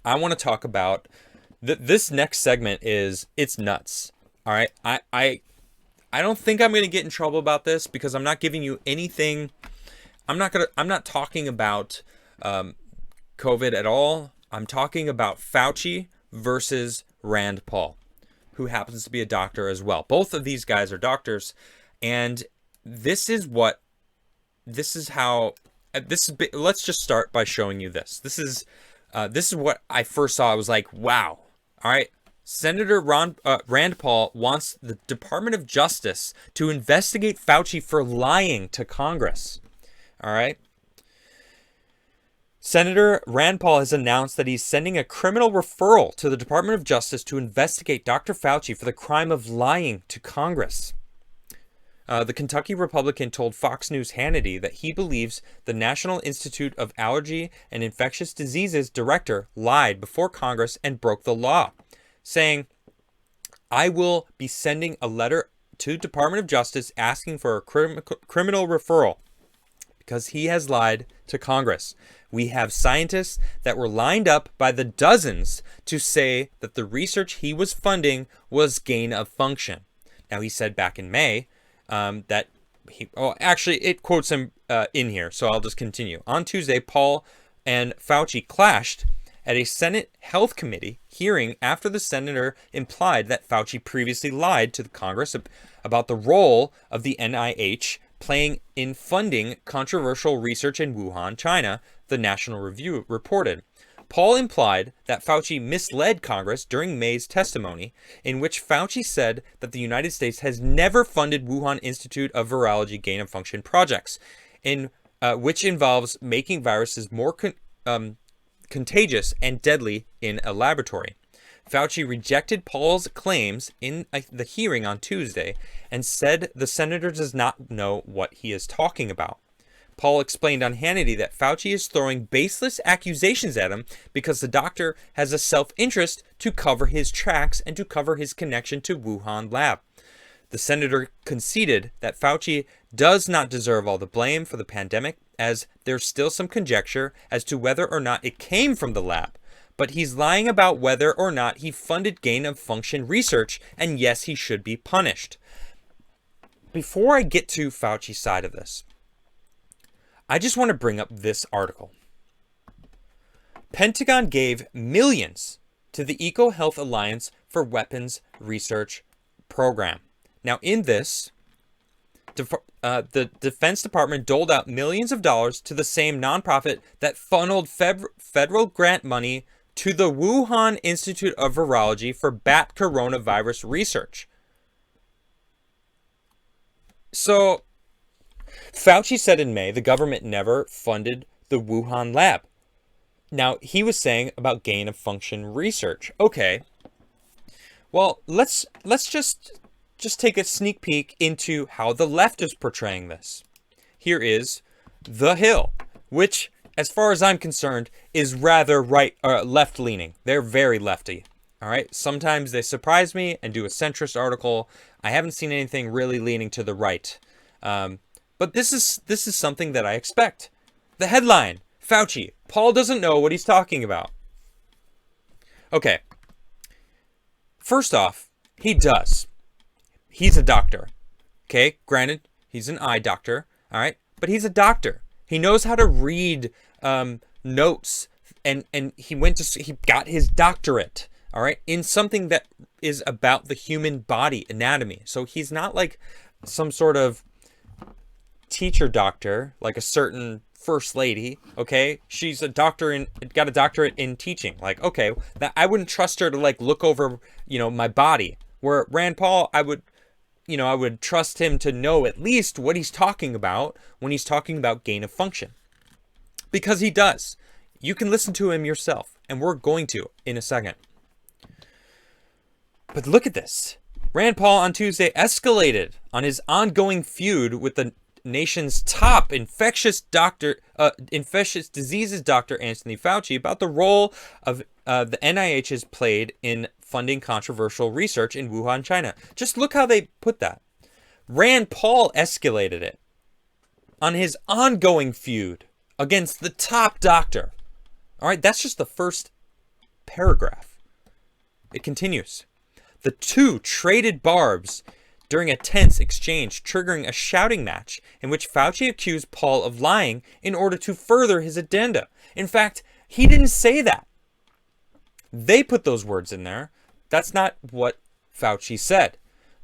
I want to talk about this next segment is it's nuts. All right. I don't think I'm going to get in trouble about this because I'm not giving you anything. I'm not talking about COVID at all. I'm talking about Fauci versus Rand Paul, who happens to be a doctor as well. Both of these guys are doctors, and this is how let's just start by showing you this. This is what I first saw. I was like, wow. All right. Senator Rand Paul wants the Department of Justice to investigate Fauci for lying to Congress. All right. Senator Rand Paul has announced that he's sending a criminal referral to the Department of Justice to investigate Dr. Fauci for the crime of lying to Congress. The Kentucky Republican told Fox News Hannity that he believes the National Institute of Allergy and Infectious Diseases director lied before Congress and broke the law, saying, "I will be sending a letter to Department of Justice asking for a criminal referral because he has lied to Congress. We have scientists that were lined up by the dozens to say that the research he was funding was gain of function." Now, he said back in May that actually, it quotes him in here, so I'll just continue. On Tuesday, Paul and Fauci clashed at a Senate Health Committee hearing after the senator implied that Fauci previously lied to the Congress about the role of the NIH playing in funding controversial research in Wuhan, China, the National Review reported. Paul implied that Fauci misled Congress during May's testimony, in which Fauci said that the United States has never funded Wuhan Institute of Virology gain-of-function projects, which involves making viruses more contagious and deadly in a laboratory. Fauci rejected Paul's claims in the hearing on Tuesday and said the senator does not know what he is talking about. Paul explained on Hannity that Fauci is throwing baseless accusations at him because the doctor has a self-interest to cover his tracks and to cover his connection to Wuhan lab. The senator conceded that Fauci does not deserve all the blame for the pandemic, as there's still some conjecture as to whether or not it came from the lab. But he's lying about whether or not he funded gain-of-function research, and yes, he should be punished. Before I get to Fauci's side of this, I just want to bring up this article. Pentagon gave millions to the EcoHealth Alliance for Weapons Research Program. Now, in this, the Defense Department doled out millions of dollars to the same nonprofit that funneled federal grant money to the Wuhan Institute of Virology for bat coronavirus research. So, Fauci said in May the government never funded the Wuhan lab. Now, he was saying about gain-of-function research. Okay. Well, let's just take a sneak peek into how the left is portraying this. Here is The Hill, which, as far as I'm concerned, is rather left-leaning. They're very lefty. All right. Sometimes they surprise me and do a centrist article. I haven't seen anything really leaning to the right. But this is something that I expect. The headline: Fauci, Paul doesn't know what he's talking about. Okay. First off, he does. He's a doctor. Okay, granted, he's an eye doctor. All right, but he's a doctor. He knows how to read notes, and he got his doctorate. All right, in something that is about the human body anatomy. So he's not like some sort of teacher doctor, like a certain first lady. Okay, she's a doctor got a doctorate in teaching. Like, okay, that I wouldn't trust her to like look over, my body. Where Rand Paul, I would trust him to know at least what he's talking about when he's talking about gain of function, because he does. You can listen to him yourself, and we're going to in a second. But look at this. Rand Paul on Tuesday escalated on his ongoing feud with the nation's top infectious diseases doctor Anthony Fauci about the role of the NIH has played in funding controversial research in Wuhan, China. Just look how they put that. Rand Paul escalated it on his ongoing feud against the top doctor. All right, that's just the first paragraph. It continues. The two traded barbs during a tense exchange, triggering a shouting match in which Fauci accused Paul of lying in order to further his agenda. In fact, he didn't say that. They put those words in there. That's not what Fauci said.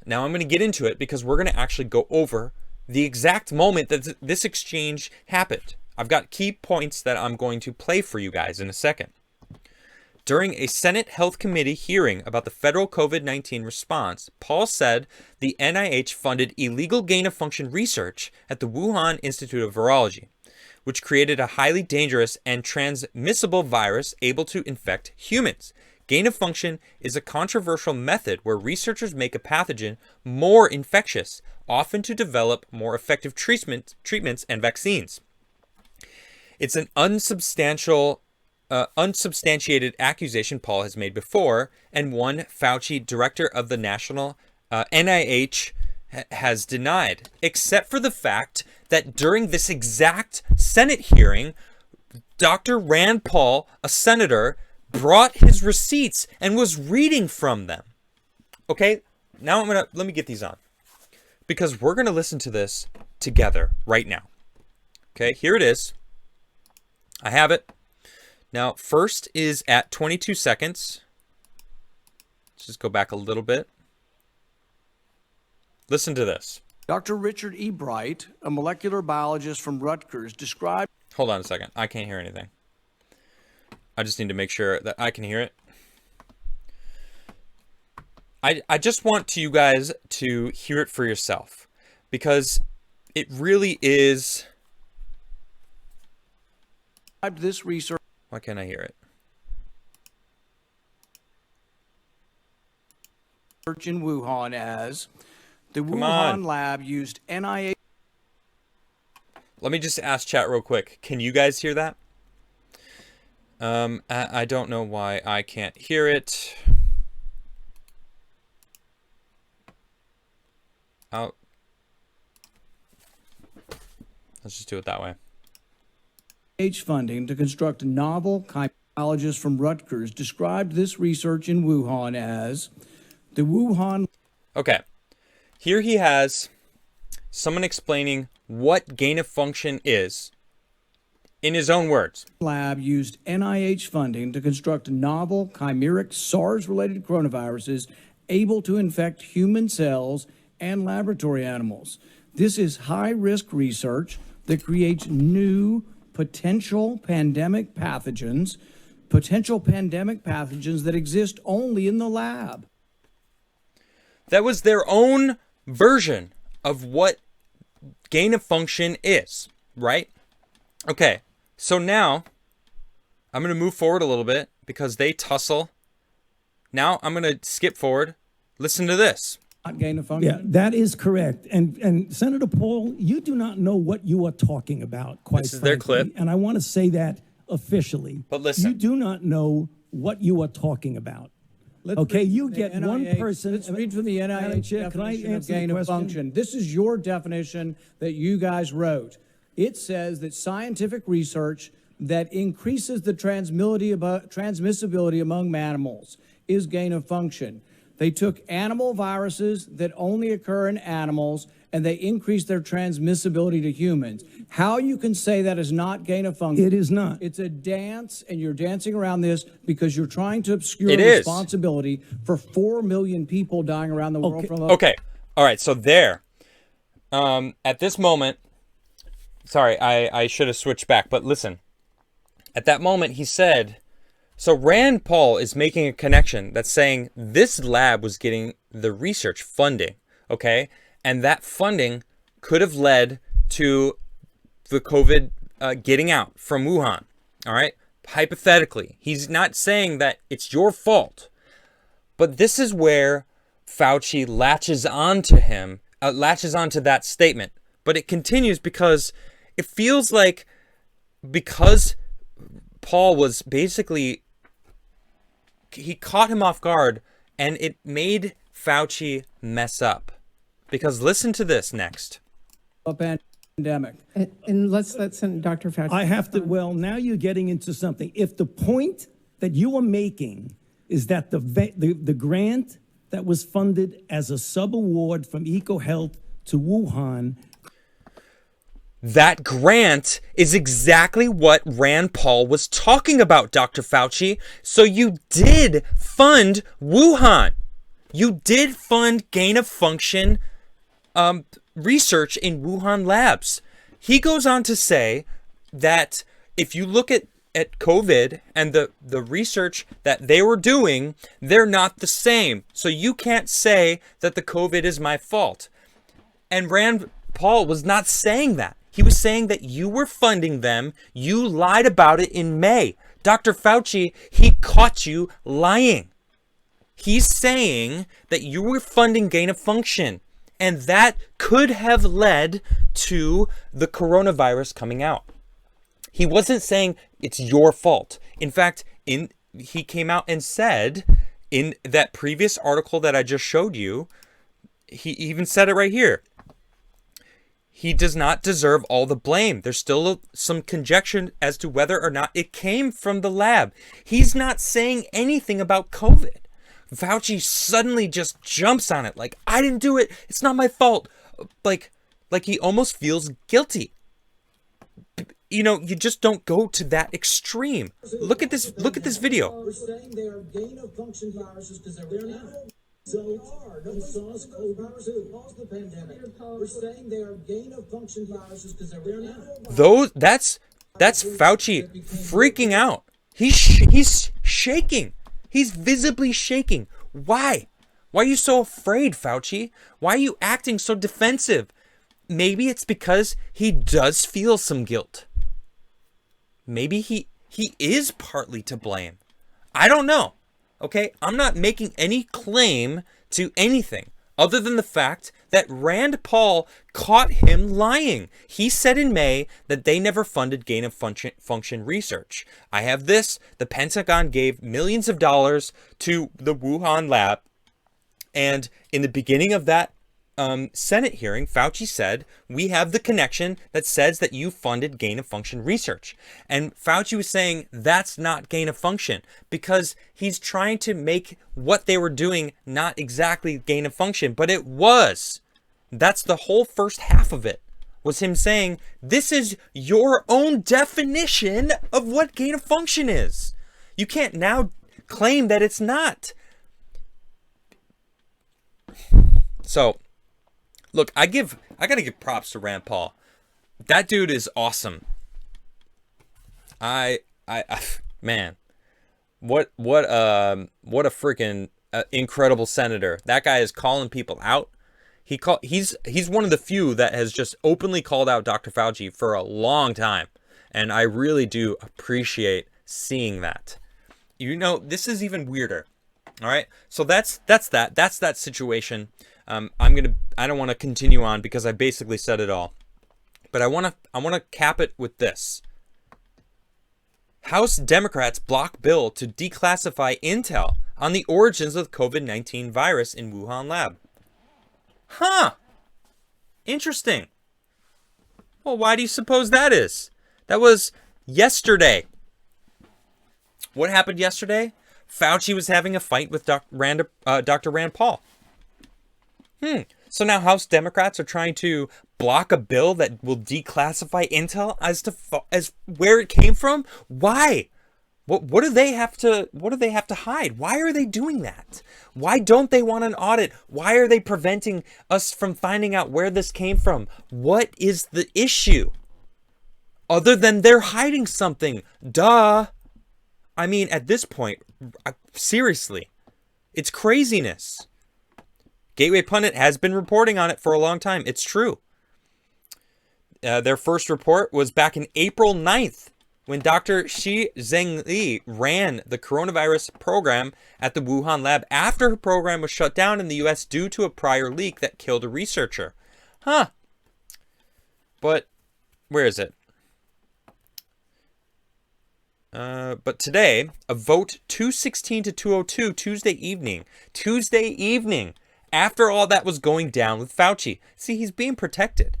Now I'm going to get into it because we're going to actually go over the exact moment that this exchange happened. I've got key points that I'm going to play for you guys in a second. During a Senate Health Committee hearing about the federal COVID-19 response, Paul said the NIH funded illegal gain-of-function research at the Wuhan Institute of Virology, which created a highly dangerous and transmissible virus able to infect humans. Gain-of-function is a controversial method where researchers make a pathogen more infectious, often to develop more effective treatments and vaccines. It's an unsubstantiated accusation Paul has made before, and one Fauci, director of the national NIH, has denied, except for the fact that during this exact Senate hearing, Dr. Rand Paul, a senator, brought his receipts and was reading from them. Okay, now let me get these on, because we're gonna listen to this together right now. Okay, here it is. I have it. Now, first is at 22 seconds. Let's just go back a little bit. Listen to this. Dr. Richard E. Bright, a molecular biologist from Rutgers, described... Hold on a second. I can't hear anything. I just need to make sure that I can hear it. I just want you guys to hear it for yourself, because it really is... This research... Why can't I hear it? In Wuhan as the Wuhan lab used NIH... Let me just ask chat real quick. Can you guys hear that? I don't know why I can't hear it. Let's just do it that way. Funding to construct a novel biologist from Rutgers described this research in Wuhan as the Wuhan... Okay, here he has someone explaining what gain-of-function is in his own words. Lab used NIH funding to construct novel chimeric SARS-related coronaviruses able to infect human cells and laboratory animals. This is high-risk research that creates new potential pandemic pathogens that exist only in the lab. That was their own version of what gain-of-function is, right? Okay, so now I'm going to move forward a little bit because they tussle. Now I'm going to skip forward. Listen to this. Not gain of function. Yeah, that is correct. And Senator Paul, you do not know what you are talking about, quite frankly. This is their clip. And I want to say that officially. But listen. You do not know what you are talking about. Okay, you get one person. Let's read from the NIH definition of gain of function. This is your definition that you guys wrote. It says that scientific research that increases the transmissibility among mammals is gain of function. They took animal viruses that only occur in animals and they increased their transmissibility to humans. How you can say that is not gain of function? It is not. It's a dance, and you're dancing around this because you're trying to obscure responsibility for 4 million people dying around the world. Okay. All right. So there, at this moment, sorry, I should have switched back, but listen. At that moment, he said... So Rand Paul is making a connection that's saying this lab was getting the research funding, okay? And that funding could have led to the COVID getting out from Wuhan, all right? Hypothetically, he's not saying that it's your fault. But this is where Fauci latches onto that statement. But it continues because it feels like because Paul was basically... he caught him off guard, and it made Fauci mess up. Because listen to this next. A pandemic. And let's send Dr. Fauci. I have to, well, now you're getting into something. If the point that you are making is that the grant that was funded as a sub-award from EcoHealth to Wuhan. That grant is exactly what Rand Paul was talking about, Dr. Fauci. So you did fund Wuhan. You did fund gain-of-function research in Wuhan labs. He goes on to say that if you look at COVID and the research that they were doing, they're not the same. So you can't say that the COVID is my fault. And Rand Paul was not saying that. He was saying that you were funding them. You lied about it in May. Dr. Fauci, he caught you lying. He's saying that you were funding gain of function, and that could have led to the coronavirus coming out. He wasn't saying it's your fault. In fact, he came out and said in that previous article that I just showed you, he even said it right here. He does not deserve all the blame. There's still some conjecture as to whether or not it came from the lab. He's not saying anything about COVID. Fauci suddenly just jumps on it like, I didn't do it. It's not my fault. Like he almost feels guilty. You know, you just don't go to that extreme. Look at this video. We're saying they are gain-of-function viruses because they're not. So are. The SARS-CoV-2 caused the pandemic. We're saying they are gain-of-function viruses because they're not. That's Fauci freaking out. He's shaking. He's visibly shaking. Why? Why are you so afraid, Fauci? Why are you acting so defensive? Maybe it's because he does feel some guilt. Maybe he is partly to blame. I don't know. Okay, I'm not making any claim to anything other than the fact that Rand Paul caught him lying. He said in May that they never funded gain of function research. I have this. The Pentagon gave millions of dollars to the Wuhan lab. And in the beginning of that Senate hearing, Fauci said, we have the connection that says that you funded gain of function research. And Fauci was saying that's not gain of function because he's trying to make what they were doing not exactly gain of function, but it was. That's the whole first half of it, was him saying, this is your own definition of what gain of function is. You can't now claim that it's not. So, look, I gotta give props to Rand Paul. That dude is awesome. Man, what a freaking incredible senator. That guy is calling people out. He's one of the few that has just openly called out Dr. Fauci for a long time, and I really do appreciate seeing that. You know, this is even weirder. All right, so that's that situation. I don't want to continue on because I basically said it all, but I want to cap it with this. House Democrats block bill to declassify intel on the origins of the COVID-19 virus in Wuhan lab. Huh. Interesting. Well, why do you suppose that is? That was yesterday. What happened yesterday? Fauci was having a fight with Dr. Rand Paul. So now House Democrats are trying to block a bill that will declassify intel as where it came from. Why? What do they have to hide? Why are they doing that? Why don't they want an audit? Why are they preventing us from finding out where this came from? What is the issue? Other than they're hiding something. Duh. I mean, at this point, seriously, it's craziness. Gateway Pundit has been reporting on it for a long time. It's true. Their first report was back in April 9th when Dr. Shi Zhengli ran the coronavirus program at the Wuhan lab after her program was shut down in the U.S. due to a prior leak that killed a researcher. Huh. But where is it? But today, a vote 216 to 202 Tuesday evening, after all that was going down with Fauci. See, he's being protected.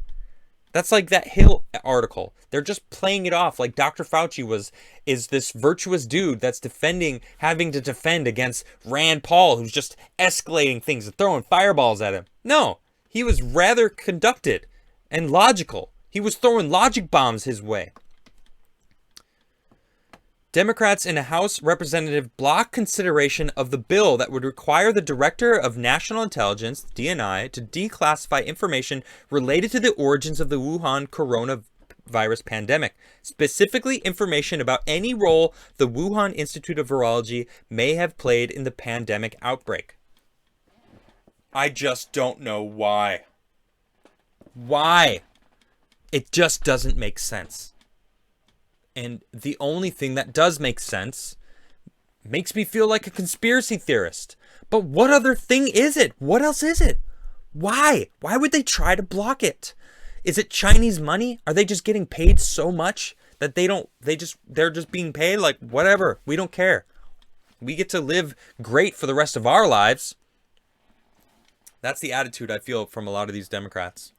That's like that Hill article. They're just playing it off like Dr. Fauci is this virtuous dude that's having to defend against Rand Paul, who's just escalating things and throwing fireballs at him. No, he was rather conducted and logical. He was throwing logic bombs his way. Democrats in a House representative blocked consideration of the bill that would require the Director of National Intelligence, DNI, to declassify information related to the origins of the Wuhan coronavirus pandemic, specifically information about any role the Wuhan Institute of Virology may have played in the pandemic outbreak. I just don't know why. Why? It just doesn't make sense. And the only thing that does make sense makes me feel like a conspiracy theorist. But what other thing is it? What else is it? Why? Why would they try to block it? Is it Chinese money? Are they just getting paid so much that they're just being paid like whatever, we don't care. We get to live great for the rest of our lives. That's the attitude I feel from a lot of these Democrats.